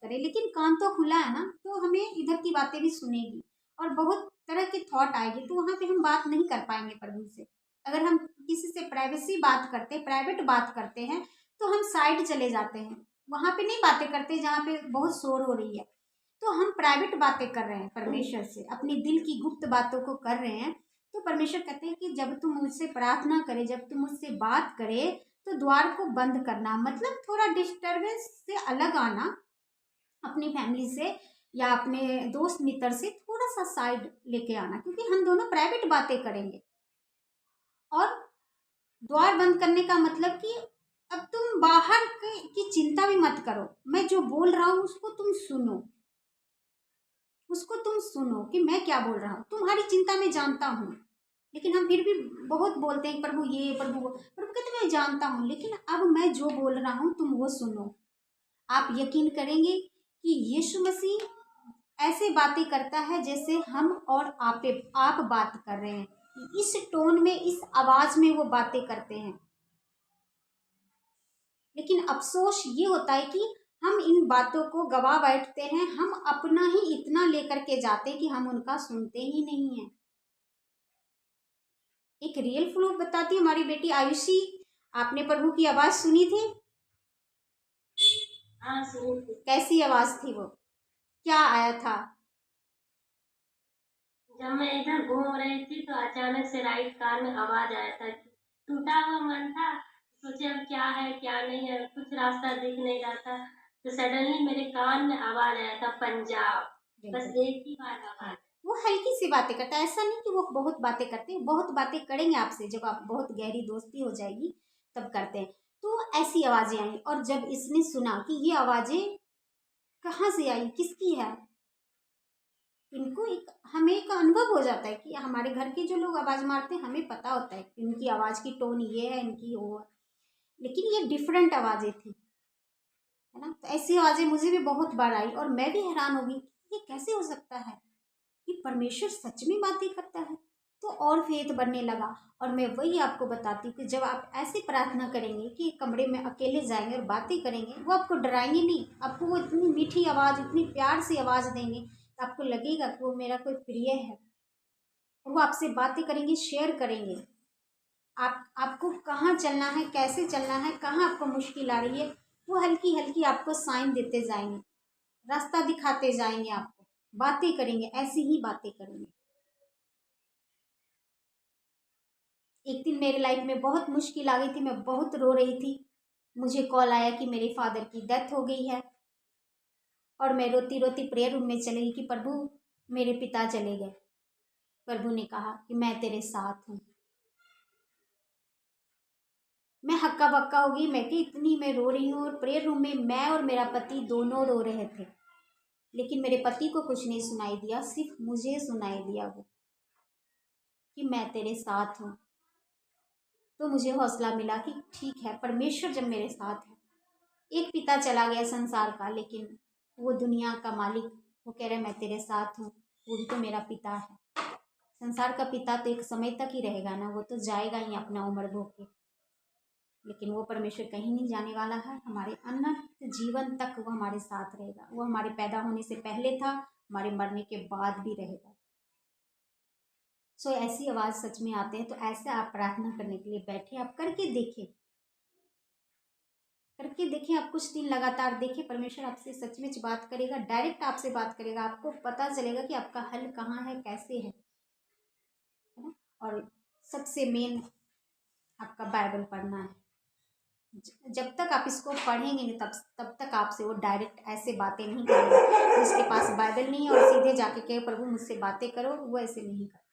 करें, लेकिन कान तो खुला है ना, तो हमें इधर की बातें भी सुनेगी और बहुत तरह के थॉट आएगी, तो वहाँ पे हम बात नहीं कर पाएंगे प्रभु से। अगर हम किसी से प्राइवेसी बात करते, प्राइवेट बात करते हैं, तो हम साइड चले जाते हैं, वहाँ पे नहीं बातें करते जहाँ पे बहुत शोर हो रही है। तो हम प्राइवेट बातें कर रहे हैं परमेश्वर से, अपनी दिल की गुप्त बातों को कर रहे हैं। तो परमेश्वर कहते हैं कि जब तुम मुझसे प्रार्थना करे, जब तुम मुझसे बात करे, तो द्वार को बंद करना, मतलब थोड़ा डिस्टरबेंस से अलग आना, अपनी फैमिली से या अपने दोस्त मित्र से थोड़ा सा साइड लेके आना, क्योंकि हम दोनों प्राइवेट बातें करेंगे। और द्वार बंद करने का मतलब कि अब तुम बाहर की चिंता भी मत करो, मैं जो बोल रहा हूँ उसको तुम सुनो, उसको तुम सुनो कि मैं क्या बोल रहा हूँ। तुम्हारी चिंता मैं जानता हूँ, लेकिन हम फिर भी बहुत बोलते हैं प्रभु ये, प्रभु वो। प्रभु कहते मैं जानता हूँ, लेकिन अब मैं जो बोल रहा हूँ तुम वो सुनो। आप यकीन करेंगे कि यीशु मसीह ऐसे बातें करता है जैसे हम और आप बात कर रहे हैं, इस टोन में, इस आवाज में वो बातें करते हैं। लेकिन अफसोस ये होता है कि हम इन बातों को गवा बैठते हैं, हम अपना ही इतना लेकर के जाते कि हम उनका सुनते ही नहीं है। एक रियल प्रूफ बताती हूँ, हमारी बेटी आयुषी, आपने प्रभु की आवाज सुनी थी? हाँ सुनी थी। कैसी आवाज थी वो, क्या आया था? जब मैं इधर घूम रही थी तो अचानक से राइट कान में आवाज आया था, टूटा हुआ मन था, सोचे अब क्या है क्या नहीं है, कुछ रास्ता दिख नहीं रहा था, तो सडनली मेरे कान में आवाज आया था पंजाब, बस एक ही बार आवाज। वो हल्की सी बातें करता है, ऐसा नहीं कि वो बहुत बातें करते हैं, बहुत बातें करेंगे आपसे, जब आप बहुत गहरी दोस्ती हो जाएगी तब करते हैं। तो ऐसी आवाजें आई, और जब इसने सुना कि ये आवाजें कहाँ से आई, किसकी है, इनको एक, हमें एक अनुभव हो जाता है कि हमारे घर के जो लोग आवाज मारते हैं, हमें पता होता है कि इनकी आवाज की टोन ये है, इनकी वो है, लेकिन ये डिफरेंट आवाजें थी, है ना। तो ऐसी आवाजें मुझे भी बहुत बार आई और मैं भी हैरान हो गई कि ये कैसे हो सकता है कि परमेश्वर सच में बातें करता है। तो और फेथ बढ़ने लगा। और मैं वही आपको बताती हूँ कि जब आप ऐसी प्रार्थना करेंगे कि कमरे में अकेले जाएंगे और बातें करेंगे, वो आपको डराएंगे नहीं, आपको वो इतनी मीठी आवाज़, इतनी प्यार से आवाज़ देंगे, तो आपको लगेगा कि वो मेरा कोई प्रिय है, और वो आपसे बातें करेंगे, शेयर करेंगे। आपको कहाँ चलना है, कैसे चलना है, कहाँ आपको मुश्किल आ रही है, वो हल्की हल्की आपको साइन देते जाएंगे, रास्ता दिखाते जाएंगे, आपको बातें करेंगे, ऐसी ही बातें करेंगे। एक दिन मेरे लाइफ में बहुत मुश्किल आ गई थी, मैं बहुत रो रही थी, मुझे कॉल आया कि मेरे फादर की डेथ हो गई है, और मैं रोती रोती प्रेयर रूम में चली गई कि प्रभु मेरे पिता चले गए। प्रभु ने कहा कि मैं तेरे साथ हूँ। मैं हक्का बक्का हो गई, मैं कि इतनी मैं रो रही हूँ, और प्रेयर रूम में मैं और मेरा पति दोनों रो रहे थे, लेकिन मेरे पति को कुछ नहीं सुनाई दिया, सिर्फ मुझे सुनाई दिया वो कि मैं तेरे साथ हूँ। तो मुझे हौसला मिला कि ठीक है, परमेश्वर जब मेरे साथ है। एक पिता चला गया संसार का, लेकिन वो दुनिया का मालिक, वो कह रहे मैं तेरे साथ हूँ, वो भी तो मेरा पिता है। संसार का पिता तो एक समय तक ही रहेगा ना, वो तो जाएगा ही अपना उम्र भोग के, लेकिन वो परमेश्वर कहीं नहीं जाने वाला है, हमारे अनंत जीवन तक वो हमारे साथ रहेगा। वो हमारे पैदा होने से पहले था, हमारे मरने के बाद भी रहेगा। सो ऐसी आवाज़ सच में आते हैं, तो ऐसे आप प्रार्थना करने के लिए बैठे, आप करके देखें, करके देखें, आप कुछ दिन लगातार देखें, परमेश्वर आपसे सच में बात करेगा, डायरेक्ट आपसे बात करेगा, आपको पता चलेगा कि आपका हल कहाँ है, कैसे है ना। और सबसे मेन आपका बाइबल पढ़ना है। जब तक आप इसको पढ़ेंगे नहीं, तब तक आपसे वो डायरेक्ट ऐसे बातें नहीं करेगा। जिसके पास बाइबल नहीं है और सीधे जाके कहे प्रभु मुझसे बातें करो, वो ऐसे नहीं करता।